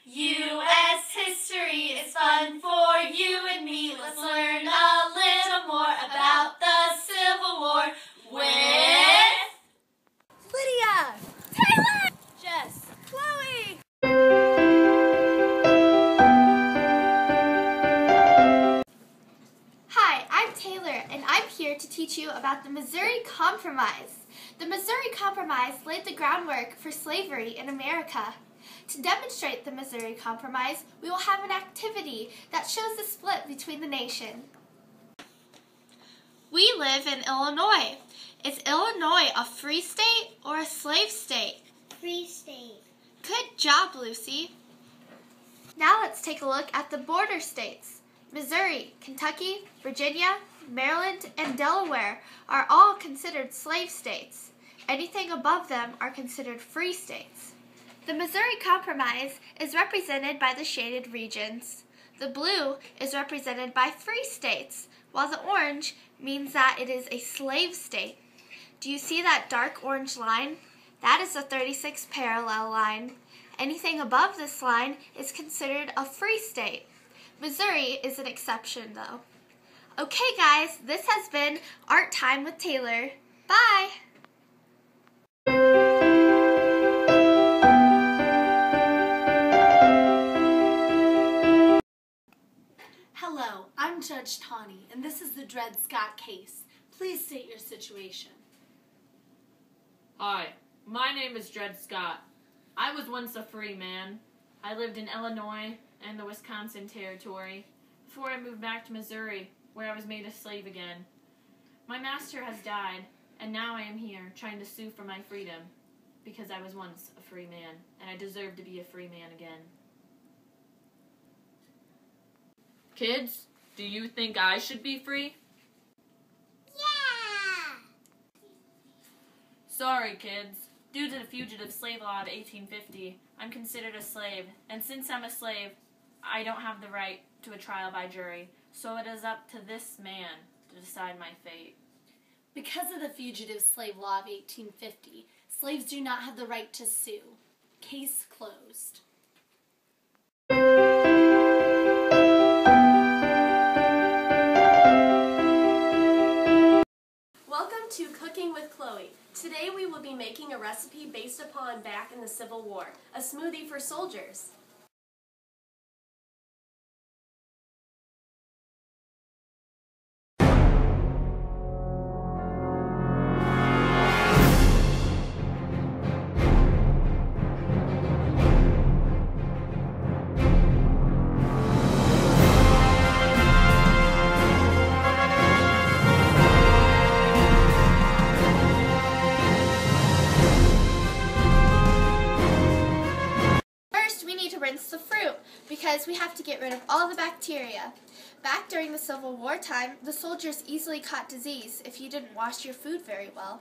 U.S. history is fun for you and me. Let's learn a little more about the Civil War with Lydia, Taylor, Jess, Chloe. Hi, I'm Taylor, and I'm here to teach you about the Missouri Compromise. The Missouri Compromise laid the groundwork for slavery in America. To demonstrate the Missouri Compromise, we will have an activity that shows the split between the nation. We live in Illinois. Is Illinois a free state or a slave state? Free state. Good job, Lucy. Now let's take a look at the border states. Missouri, Kentucky, Virginia, Maryland, and Delaware are all considered slave states. Anything above them are considered free states. The Missouri Compromise is represented by the shaded regions. The blue is represented by free states, while the orange means that it is a slave state. Do you see that dark orange line? That is the 36th parallel line. Anything above this line is considered a free state. Missouri is an exception, though. Okay, guys, this has been Art Time with Taylor. Bye! Hello, I'm Judge Tawny, and this is the Dred Scott case. Please state your situation. Hi, my name is Dred Scott. I was once a free man. I lived in Illinois and the Wisconsin Territory before I moved back to Missouri, where I was made a slave again. My master has died, and now I am here trying to sue for my freedom, because I was once a free man, and I deserve to be a free man again. Kids, do you think I should be free? Yeah! Sorry, kids. Due to the Fugitive Slave Law of 1850, I'm considered a slave, and since I'm a slave, I don't have the right to a trial by jury, so it is up to this man to decide my fate. Because of the Fugitive Slave Law of 1850, slaves do not have the right to sue. Case closed. Welcome to Cooking with Chloe. Today we will be making a recipe based upon back in the Civil War, a smoothie for soldiers. Rinse the fruit because we have to get rid of all the bacteria. Back during the Civil War time, the soldiers easily caught disease if you didn't wash your food very well.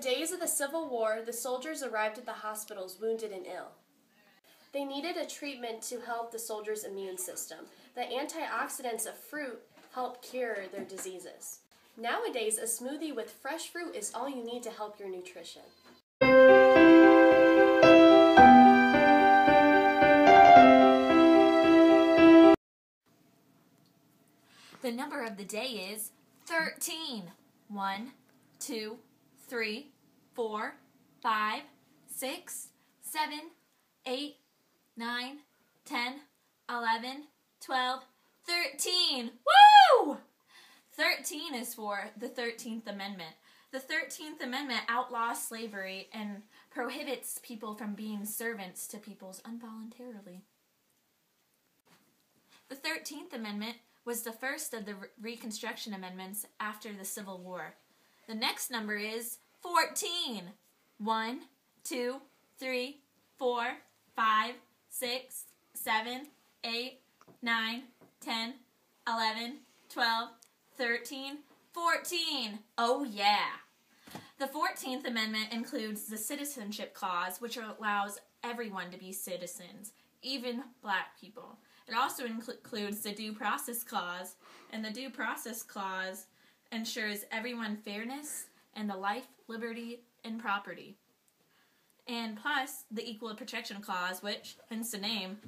days of the Civil War, the soldiers arrived at the hospitals wounded and ill. They needed a treatment to help the soldiers' immune system. The antioxidants of fruit help cure their diseases. Nowadays, a smoothie with fresh fruit is all you need to help your nutrition. The number of the day is 13. 1, 2, 3, 4, 5, 6, 7, 8, 9, 10, 11, 12, 13. Woo! 13 is for the 13th Amendment. The 13th Amendment outlaws slavery and prohibits people from being servants to peoples involuntarily. The 13th Amendment was the first of the Reconstruction Amendments after the Civil War. The next number is 14. 1, 2, 3, 4, 5, 6, 7, 8, 9, 10, 11, 12, 13, 14. Oh yeah! The 14th Amendment includes the Citizenship Clause, which allows everyone to be citizens, even black people. It also includes the Due Process Clause, and the Due Process Clause ensures everyone fairness and the life, liberty, and property. And plus, the Equal Protection Clause, which, hence the name,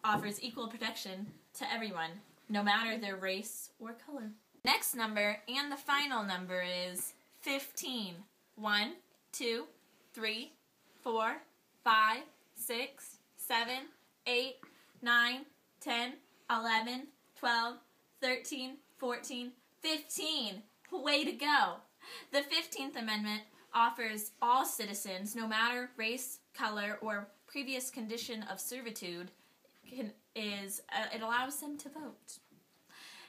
offers equal protection to everyone, no matter their race or color. Next number, and the final number, is 15. 1, 2, 3, 4, 5, 6, 7, 8, 9, 10, 11, 12, 13, 14, 15. Way to go! The 15th Amendment offers all citizens, no matter race, color, or previous condition of servitude, it allows them to vote.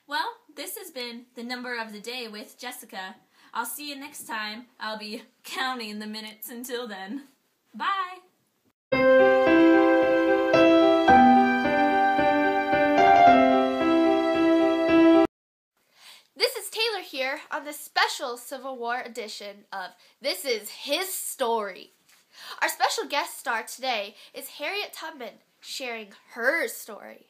Well, this has been the number of the day with Jessica. I'll see you next time. I'll be counting the minutes until then. Bye! This is Taylor here on the special Civil War edition of This Is His Story. Our special guest star today is Harriet Tubman, sharing her story.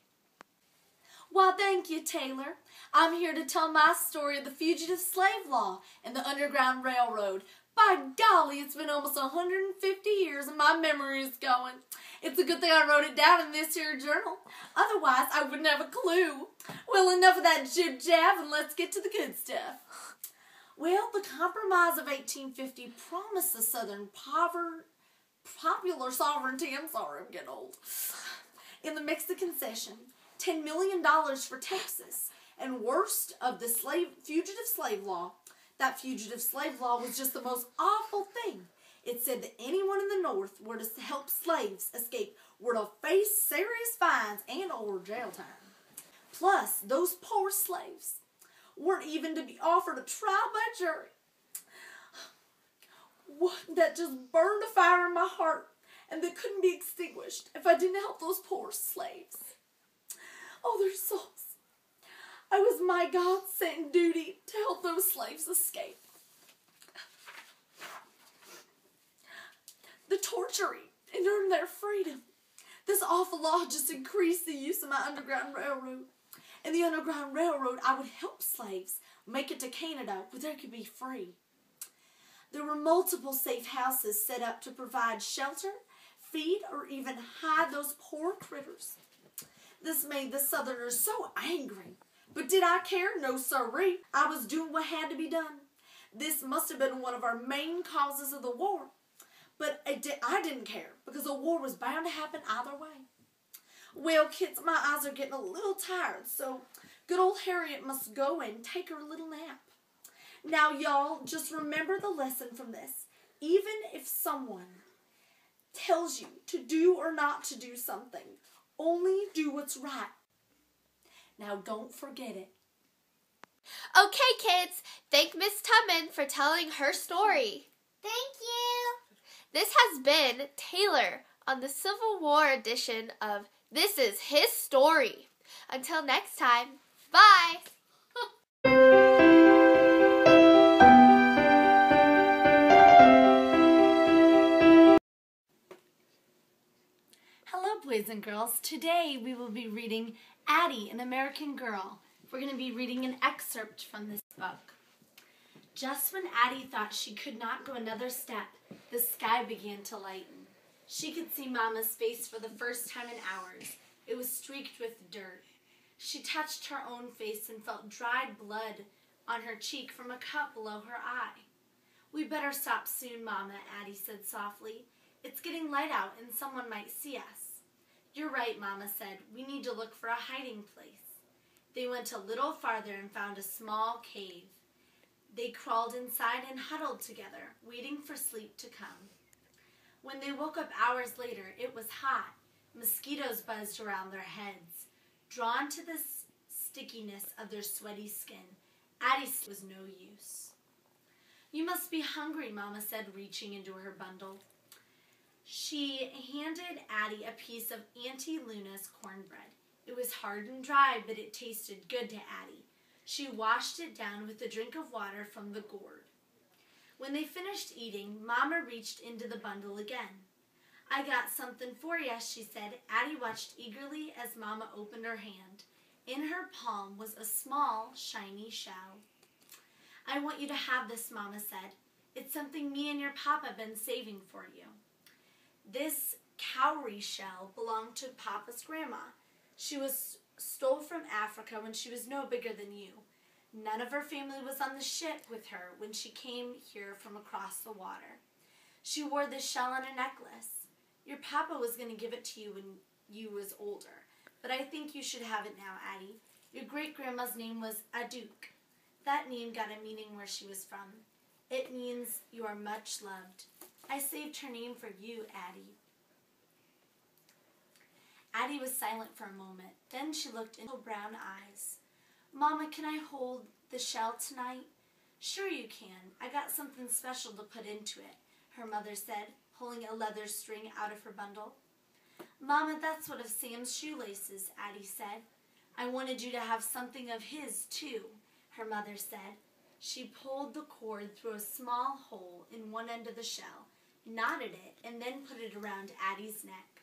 Well, thank you, Taylor. I'm here to tell my story of the fugitive slave law and the Underground Railroad. By golly, it's been almost 150 years and my memory is going. It's a good thing I wrote it down in this here journal. Otherwise, I wouldn't have a clue. Well, enough of that jib-jab and let's get to the good stuff. Well, the Compromise of 1850 promised the Southern popular sovereignty. I'm sorry, I'm getting old. In the Mexican Cession, $10 million for Texas, and worst of the fugitive slave law, that fugitive slave law was just the most awful thing. It said that anyone in the North were to help slaves escape were to face serious fines and or jail time. Plus, those poor slaves weren't even to be offered a trial by jury. That just burned a fire in my heart, and that couldn't be extinguished if I didn't help those poor slaves. Oh, their souls. It was my God-sent duty to help those slaves escape. The torturing and earn their freedom. This awful law just increased the use of my Underground Railroad. In the Underground Railroad, I would help slaves make it to Canada where they could be free. There were multiple safe houses set up to provide shelter, feed, or even hide those poor critters. This made the Southerners so angry. But did I care? No sirree. I was doing what had to be done. This must have been one of our main causes of the war. But I didn't care because a war was bound to happen either way. Well, kids, my eyes are getting a little tired, so good old Harriet must go and take her little nap. Now, y'all, just remember the lesson from this. Even if someone tells you to do or not to do something, only do what's right. Now, don't forget it. Okay, kids, thank Miss Tubman for telling her story. Thank you. This has been Taylor on the Civil War edition of This Is His Story. Until next time, bye. and girls. Today we will be reading Addie, an American Girl. We're going to be reading an excerpt from this book. Just when Addie thought she could not go another step, the sky began to lighten. She could see Mama's face for the first time in hours. It was streaked with dirt. She touched her own face and felt dried blood on her cheek from a cut below her eye. "We better stop soon, Mama," Addie said softly. "It's getting light out and someone might see us." "You're right," Mama said. "We need to look for a hiding place." They went a little farther and found a small cave. They crawled inside and huddled together, waiting for sleep to come. When they woke up hours later, it was hot. Mosquitoes buzzed around their heads. Drawn to the stickiness of their sweaty skin, Addie was no use. "You must be hungry," Mama said, reaching into her bundle. She handed Addie a piece of Auntie Luna's cornbread. It was hard and dry, but it tasted good to Addie. She washed it down with a drink of water from the gourd. When they finished eating, Mama reached into the bundle again. "I got something for you," she said. Addie watched eagerly as Mama opened her hand. In her palm was a small, shiny shell. "I want you to have this," Mama said. "It's something me and your papa have been saving for you." This cowrie shell belonged to Papa's grandma. She was stole from Africa when she was no bigger than you. None of her family was on the ship with her when she came here from across the water. She wore this shell on a necklace. Your papa was going to give it to you when you was older, but I think you should have it now, Addie. Your great-grandma's name was Aduke. That name got a meaning where she was from. It means you are much loved. I saved her name for you, Addie." Addie was silent for a moment. Then she looked into her brown eyes. "Mama, can I hold the shell tonight?" "Sure you can. I got something special to put into it," her mother said, pulling a leather string out of her bundle. "Mama, that's one of Sam's shoelaces," Addie said. "I wanted you to have something of his, too," her mother said. She pulled the cord through a small hole in one end of the shell, knotted it, and then put it around Addie's neck.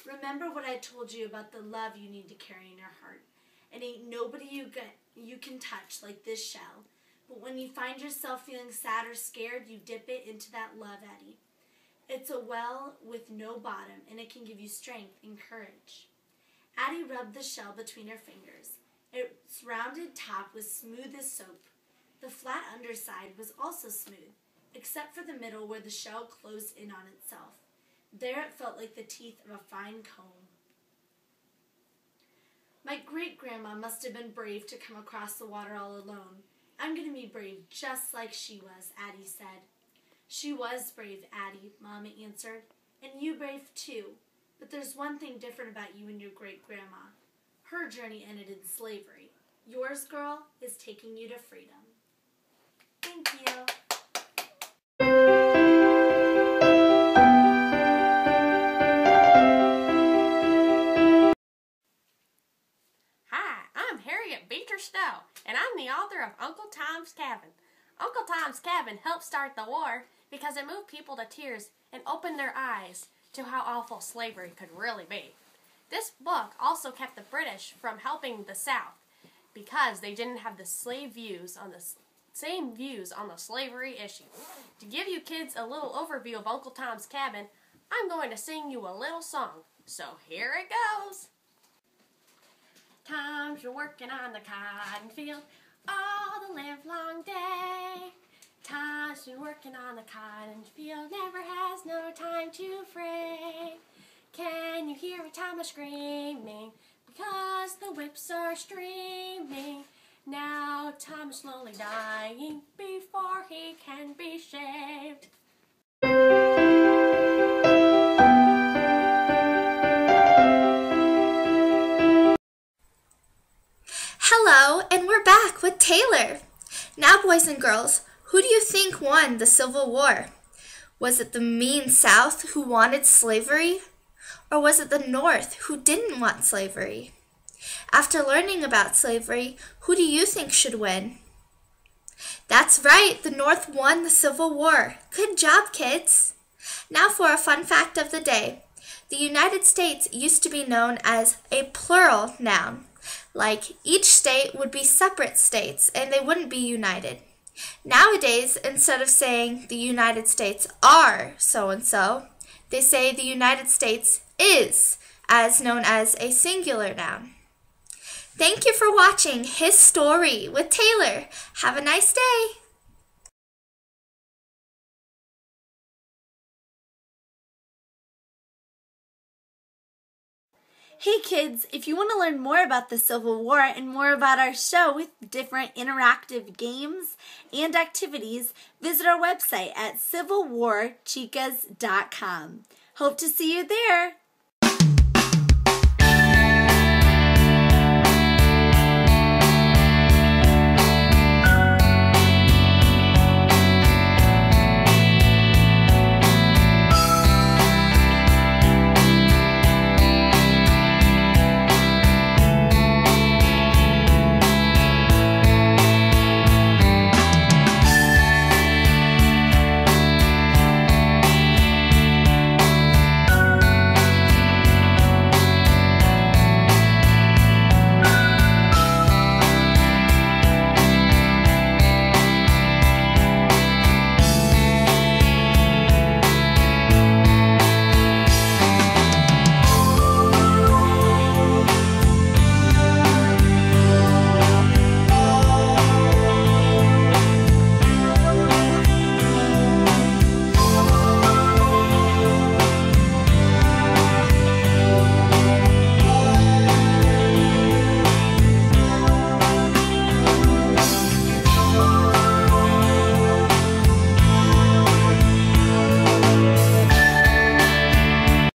"Remember what I told you about the love you need to carry in your heart. It ain't nobody you can touch like this shell. But when you find yourself feeling sad or scared, you dip it into that love, Addie. It's a well with no bottom, and it can give you strength and courage." Addie rubbed the shell between her fingers. Its rounded top was smooth as soap. The flat underside was also smooth, except for the middle where the shell closed in on itself. There it felt like the teeth of a fine comb. "My great-grandma must have been brave to come across the water all alone. I'm going to be brave just like she was," Addie said. "She was brave, Addie," Mama answered. "And you brave too. But there's one thing different about you and your great-grandma. Her journey ended in slavery. Yours, girl, is taking you to freedom." Thank you. Hi, I'm Harriet Beecher Stowe, and I'm the author of Uncle Tom's Cabin. Uncle Tom's Cabin helped start the war because it moved people to tears and opened their eyes to how awful slavery could really be. This book also kept the British from helping the South because they didn't have the same views on the slavery issue. To give you kids a little overview of Uncle Tom's Cabin, I'm going to sing you a little song. So here it goes. Tom's working on the cotton field all the livelong day. Tom's been working on the cotton field, never has no time to fray. Can you hear Thomas screaming because the whips are streaming? Now Tom is slowly dying before he can be shaved. Hello, and we're back with Taylor. Now, boys and girls, who do you think won the Civil War? Was it the mean South who wanted slavery? Or was it the North who didn't want slavery? After learning about slavery, who do you think should win? That's right, the North won the Civil War. Good job, kids! Now for a fun fact of the day. The United States used to be known as a plural noun, like each state would be separate states and they wouldn't be united. Nowadays, instead of saying the United States are so-and-so, they say the United States is, as known as a singular noun. Thank you for watching His Story with Taylor. Have a nice day. Hey kids, if you want to learn more about the Civil War and more about our show with different interactive games and activities, visit our website at civilwarchicas.com. Hope to see you there.